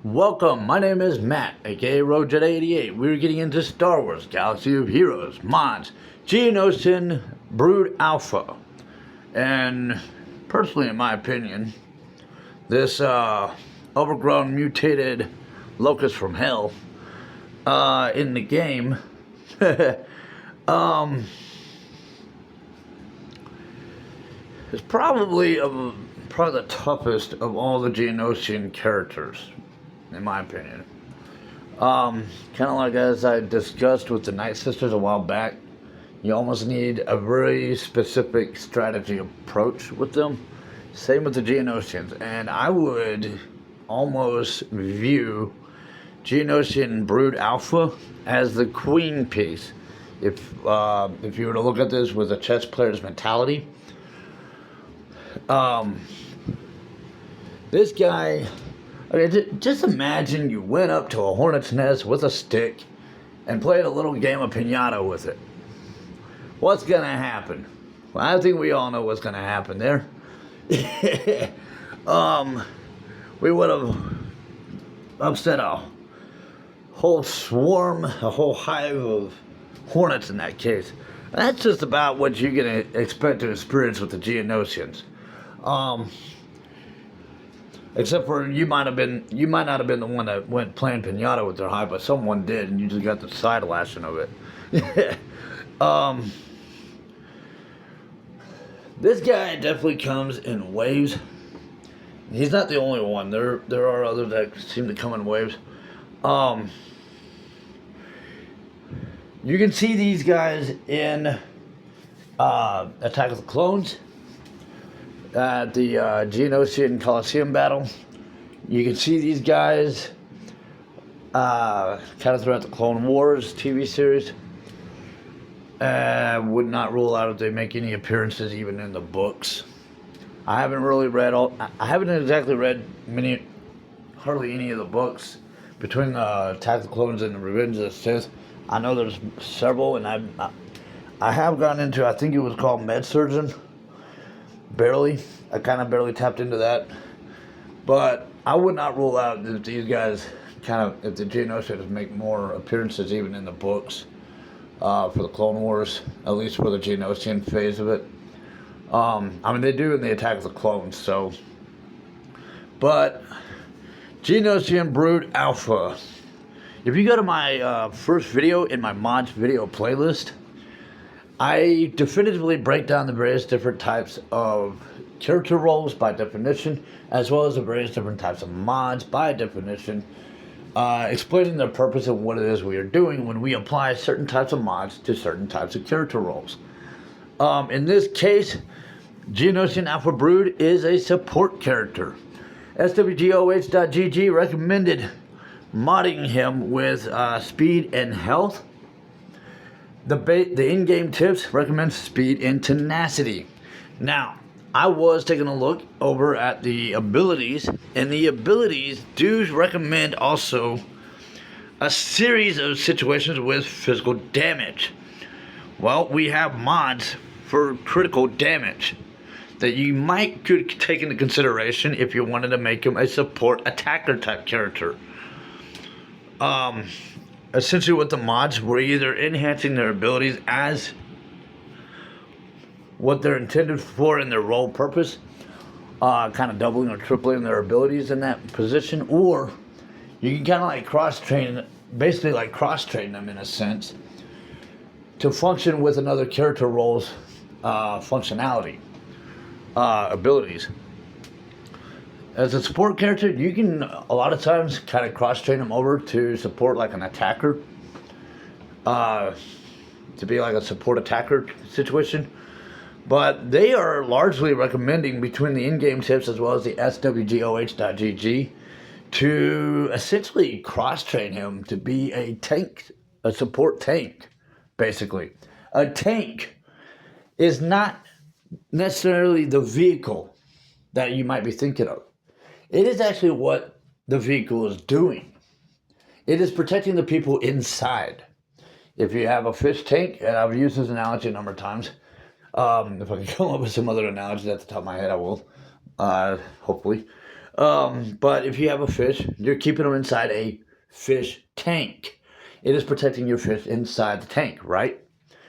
Welcome, my name is Matt, aka RoadJedi88. We're getting into Star Wars Galaxy of Heroes, mods, Geonosian Brood Alpha. And personally, in my opinion, this overgrown, mutated locust from hell in the game is probably the toughest of all the Geonosian characters, in my opinion. Kind of like as I discussed with the Night Sisters a while back, you almost need a very specific strategy approach with them. Same with the Geonosians, and I would almost view Geonosian Brood Alpha as the queen piece. If you were to look at this with a chess player's mentality, this guy, just imagine you went up to a hornet's nest with a stick and played a little game of piñata with it. What's gonna happen? Well, I think we all know what's gonna happen there. We would have upset a whole swarm, a whole hive of hornets in that case. That's just about what you're gonna expect to experience with the Geonosians. Except for you might not have been the one that went playing piñata with their hive, but someone did, and you just got the side lashing of it. This guy definitely comes in waves. He's not the only one. There are others that seem to come in waves. You can see these guys in Attack of the Clones, at the Geonosian Coliseum battle. You can see these guys kind of throughout the Clone Wars TV series. Would not rule out if they make any appearances even in the books. I haven't exactly read hardly any of the books between Attack of the Clones and the Revenge of the Sith. I know there's several, and I have gone into, I think it was called Med Surgeon. Barely. I kind of barely tapped into that. But I would not rule out that these guys if the Geonosians make more appearances even in the books for the Clone Wars, at least for the Geonosian phase of it. They do in the Attack of the Clones, so. But Geonosian Brood Alpha. If you go to my first video in my mods video playlist, I definitively break down the various different types of character roles by definition, as well as the various different types of mods by definition, explaining their purpose and what it is we are doing when we apply certain types of mods to certain types of character roles. In this case, Geonosian Alpha Brood is a support character. SWGOH.GG recommended modding him with speed and health. The in-game tips recommend speed and tenacity. Now, I was taking a look over at the abilities, and the abilities do recommend also a series of situations with physical damage. Well, we have mods for critical damage that you could take into consideration if you wanted to make him a support attacker type character. Essentially what the mods were either enhancing their abilities as what they're intended for in their role purpose, kind of doubling or tripling their abilities in that position, or you can kind of like cross-train them in a sense to function with another character role's functionality, abilities. As a support character, you can a lot of times kind of cross-train them over to support like an attacker, to be like a support attacker situation. But they are largely recommending between the in-game tips as well as the SWGOH.GG to essentially cross-train him to be a tank, a support tank, basically. A tank is not necessarily the vehicle that you might be thinking of. It is actually what the vehicle is doing. It is protecting the people inside. If you have a fish tank, and I've used this analogy a number of times, if I can come up with some other analogies at the top of my head, I will, hopefully. But if you have a fish, you're keeping them inside a fish tank. It is protecting your fish inside the tank, right?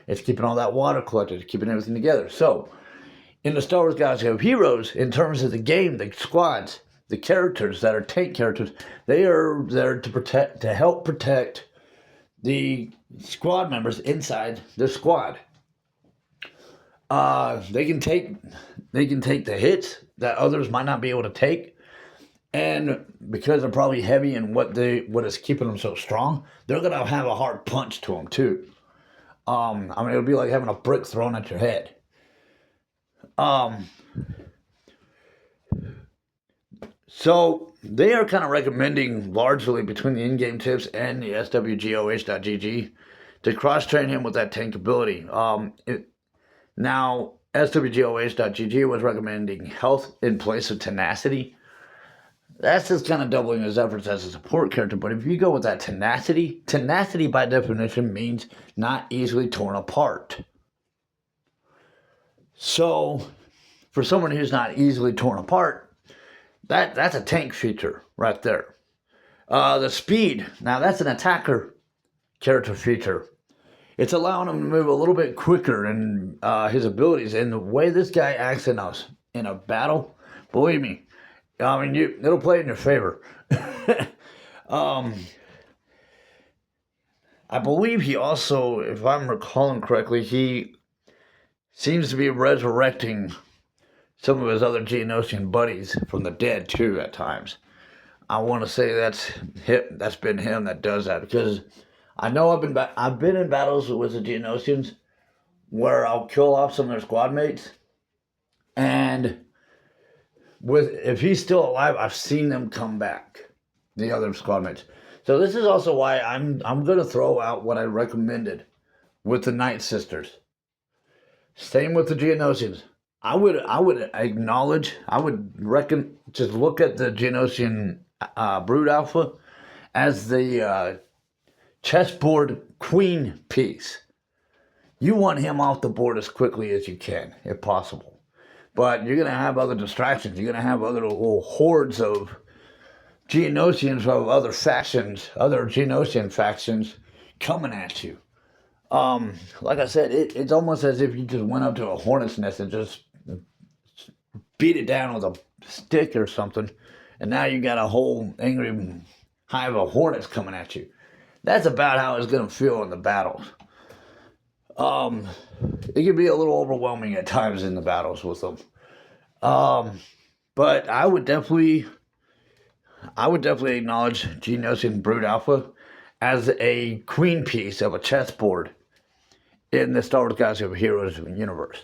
It's keeping all that water collected, it's keeping everything together. So, in the Star Wars Galaxy of Heroes, in terms of the game, the squads, the characters that are tank characters, they are there to help protect the squad members inside their squad. They can take the hits that others might not be able to take, and because they're probably heavy and what is keeping them so strong, they're gonna have a hard punch to them too. I mean, it'll be like having a brick thrown at your head. Um, so they are kind of recommending largely between the in-game tips and the swgoh.gg to cross-train him with that tank ability. Now, swgoh.gg was recommending health in place of tenacity. That's just kind of doubling his efforts as a support character. But if you go with that tenacity by definition means not easily torn apart. So, for someone who's not easily torn apart, that's a tank feature right there. The speed, now that's an attacker character feature. It's allowing him to move a little bit quicker in his abilities. And the way this guy acts in a battle, believe me, I mean, it'll play in your favor. I believe he also, if I'm recalling correctly, he seems to be resurrecting some of his other Geonosian buddies from the dead too at times. I want to say that's been him that does that, because I know I've been in battles with the Geonosians where I'll kill off some of their squad mates, and if he's still alive, I've seen them come back, the other squad mates. So this is also why I'm going to throw out what I recommended with the Night Sisters. Same with the Geonosians. I would acknowledge, I would reckon, just look at the Geonosian Brood Alpha as the chessboard queen piece. You want him off the board as quickly as you can, if possible. But you're going to have other distractions. You're going to have other little hordes of Geonosians of other factions, other Geonosian factions coming at you. Like I said, it's almost as if you just went up to a hornet's nest and just beat it down with a stick or something, and now you got a whole angry hive of hornets coming at you. That's about how it's going to feel in the battles. It can be a little overwhelming at times in the battles with them. But I would definitely acknowledge Geonosian Brood Alpha as a queen piece of a chessboard in the Star Wars Galaxy of Heroes universe.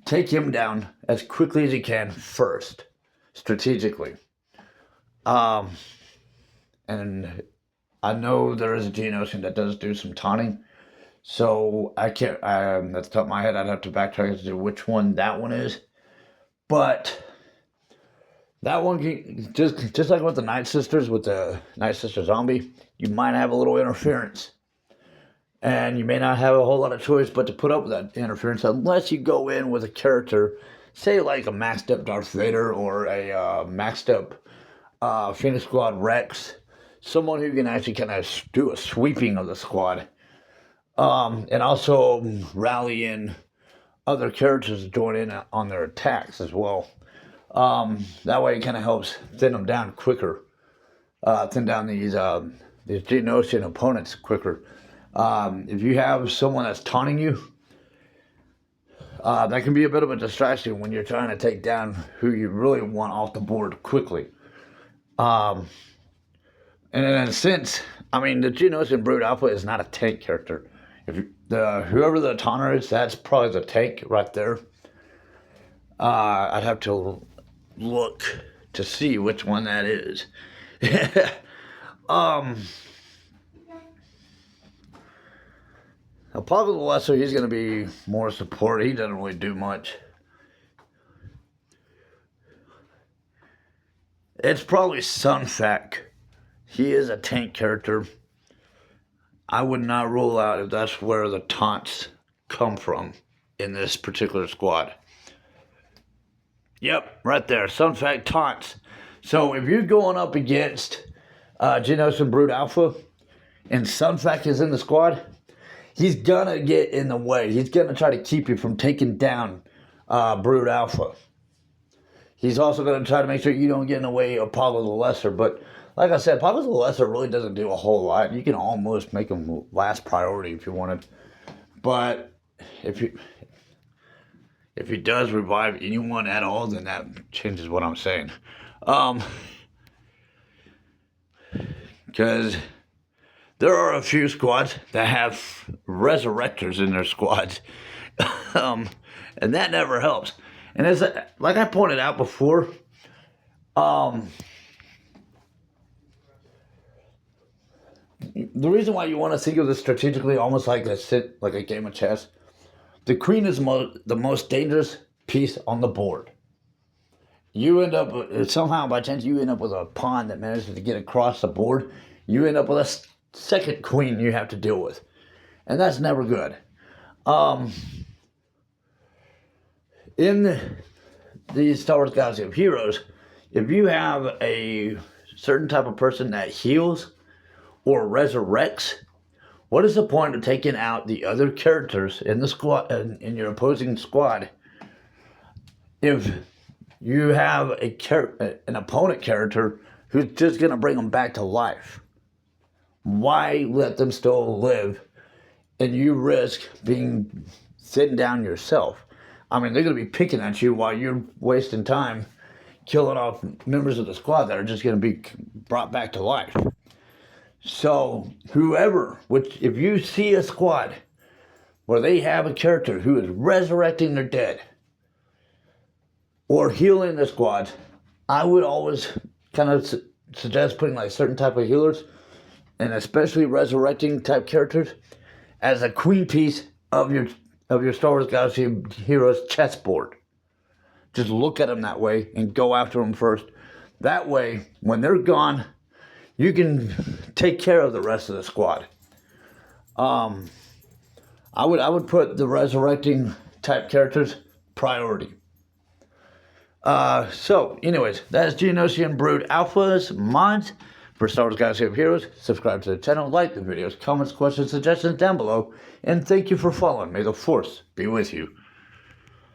Take him down as quickly as you can first, strategically. And I know there is a Geonosian that does do some taunting, so I can't, at the top of my head, I'd have to backtrack to which one that one is. But that one, just like with the Night Sisters, with the Night Sister zombie, you might have a little interference. And you may not have a whole lot of choice but to put up with that interference unless you go in with a character, say like a maxed up Darth Vader or a maxed up Phoenix Squad Rex, someone who can actually kind of do a sweeping of the squad, and also rally in other characters to join in on their attacks as well. That way it kind of helps thin them down quicker, thin down these Geonosian opponents quicker. If you have someone that's taunting you, that can be a bit of a distraction when you're trying to take down who you really want off the board quickly. And in a sense, I mean, the Geonosian Brood Alpha is not a tank character. Whoever the taunter is, that's probably the tank right there. I'd have to look to see which one that is. Apocalypse the Lesser, he's going to be more support. He doesn't really do much. It's probably Sunfac. He is a tank character. I would not rule out if that's where the taunts come from in this particular squad. Yep, right there. Sunfac taunts. So if you're going up against Geonosian Brood Alpha and Sunfac is in the squad, he's gonna get in the way. He's gonna try to keep you from taking down Brood Alpha. He's also gonna try to make sure you don't get in the way of Pablo the Lesser. But like I said, Pablo the Lesser really doesn't do a whole lot. You can almost make him last priority if you wanted. But if he does revive anyone at all, then that changes what I'm saying. Because there are a few squads that have resurrectors in their squads. And that never helps. And as like I pointed out before, the reason why you want to think of this strategically, almost like a game of chess, the queen is the most dangerous piece on the board. You end up, somehow by chance, you end up with a pawn that manages to get across the board. You end up with a second queen you have to deal with. And that's never good. In the Star Wars Galaxy of Heroes, if you have a certain type of person that heals or resurrects, what is the point of taking out the other characters in the squad, in your opposing squad, if you have an opponent character who's just going to bring them back to life? Why let them still live and you risk being sitting down yourself? I mean, they're going to be picking at you while you're wasting time killing off members of the squad that are just going to be brought back to life. So, if you see a squad where they have a character who is resurrecting their dead or healing the squad, I would always kind of suggest putting like certain type of healers, and especially resurrecting type characters, as a queen piece of your Star Wars Galaxy of Heroes chessboard. Just look at them that way and go after them first. That way, when they're gone, you can take care of the rest of the squad. I would put the resurrecting type characters priority. So, anyways, that's Geonosian Brood Alpha's mods for Star Wars Galaxy of Heroes. Subscribe to the channel, like the videos, comments, questions, suggestions down below, and thank you for following. May the Force be with you.